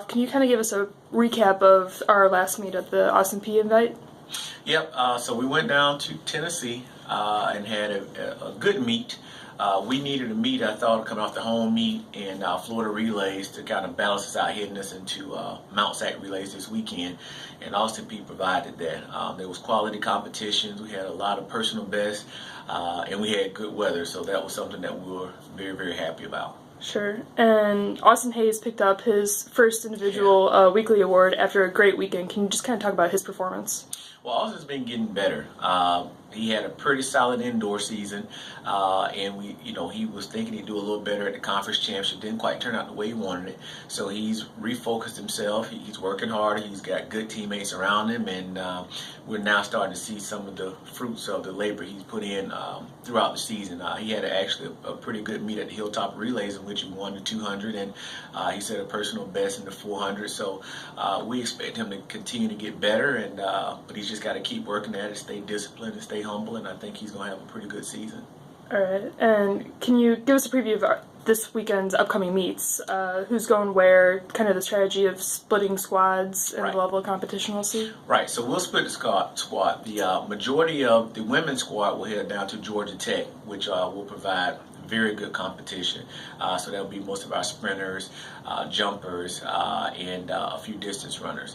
Can you kind of give us a recap of our last meet at the Austin P Invite? Yep, so we went down to Tennessee and had a good meet. We needed a meet, I thought, coming off the home meet and Florida relays to kind of balance us out, heading us into Mount Sac relays this weekend. And Austin P provided that. There was quality competitions. We had a lot of personal bests, and we had good weather. So that was something that we were very, very happy about. Sure. And Austin Hayes picked up his first individual weekly award after a great weekend. Can you just kind of talk about his performance? Well, Austin's been getting better. He had a pretty solid indoor season, and he was thinking he'd do a little better at the conference championship. Didn't quite turn out the way he wanted it. So he's refocused himself. He's working hard. He's got good teammates around him, and we're now starting to see some of the fruits of the labor he's put in throughout the season. He had actually a pretty good meet at the Hilltop Relays in which he won the 200, and he set a personal best in the 400. So we expect him to continue to get better, but he's just got to keep working at it, stay disciplined, and stay humble, and I think he's going to have a pretty good season. All right. And can you give us a preview of this weekend's upcoming meets? Who's going where, kind of the strategy of splitting squads and Right. the level of competition we'll see? Right, so we'll split the squad. The majority of the women's squad will head down to Georgia Tech, which will provide very good competition. So that'll be most of our sprinters, jumpers, and a few distance runners.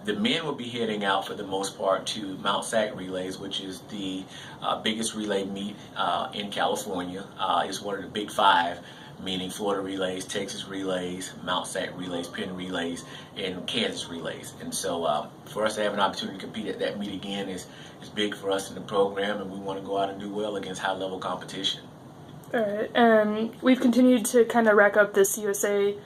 The men will be heading out for the most part to Mount Sac Relays, which is the biggest relay meet in California. It's one of the big five, meaning Florida Relays, Texas Relays, Mount Sac Relays, Penn Relays, and Kansas Relays. And so for us to have an opportunity to compete at that meet again is big for us in the program, and we want to go out and do well against high-level competition. All right. And we've continued to kind of rack up this USA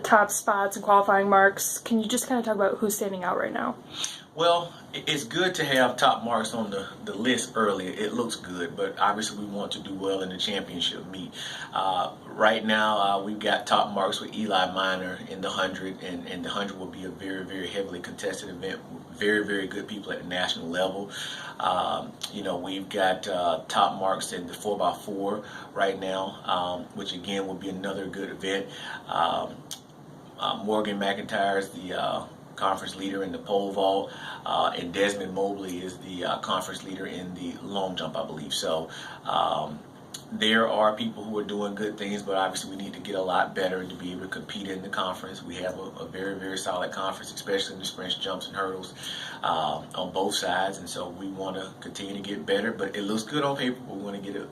top spots and qualifying marks. Can you just kind of talk about who's standing out right now? Well, it's good to have top marks on the list early. It looks good, but obviously we want to do well in the championship meet. Right now, we've got top marks with Eli Minor in the 100, and the 100 will be a very, very heavily contested event. Very, very good people at the national level. We've got top marks in the 4x4 right now, which again will be another good event. Morgan McIntyre is the conference leader in the pole vault, and Desmond Mobley is the conference leader in the long jump, I believe. So there are people who are doing good things, but obviously we need to get a lot better to be able to compete in the conference. We have a very, very solid conference, especially in the sprints, jumps, and hurdles on both sides, and so we want to continue to get better. But it looks good on paper, but we want to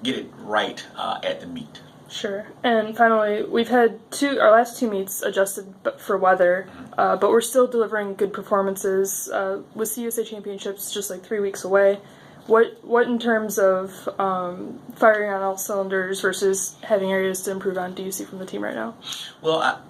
get it right at the meet. Sure. And finally, we've had our last two meets adjusted for weather, but we're still delivering good performances with CUSA Championships just like 3 weeks away. What in terms of firing on all cylinders versus having areas to improve on do you see from the team right now? Well,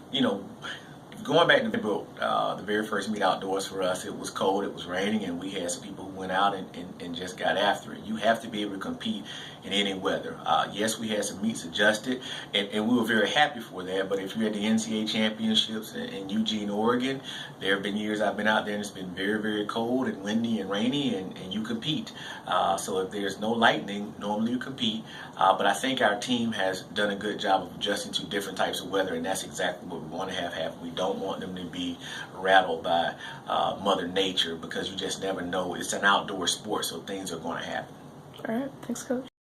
going back to the very first meet outdoors for us, it was cold, it was raining, and we had some people who went out and just got after it. You have to be able to compete in any weather. Yes, we had some meets adjusted, and we were very happy for that, but if you're at the NCAA Championships in Eugene, Oregon, there have been years I've been out there and it's been very, very cold and windy and rainy, and you compete. So if there's no lightning, normally you compete, but I think our team has done a good job of adjusting to different types of weather, and that's exactly what we want to have happen. We don't want them to be rattled by Mother Nature, because you just never know. It's an outdoor sport, so things are going to happen. All right. Thanks, Coach.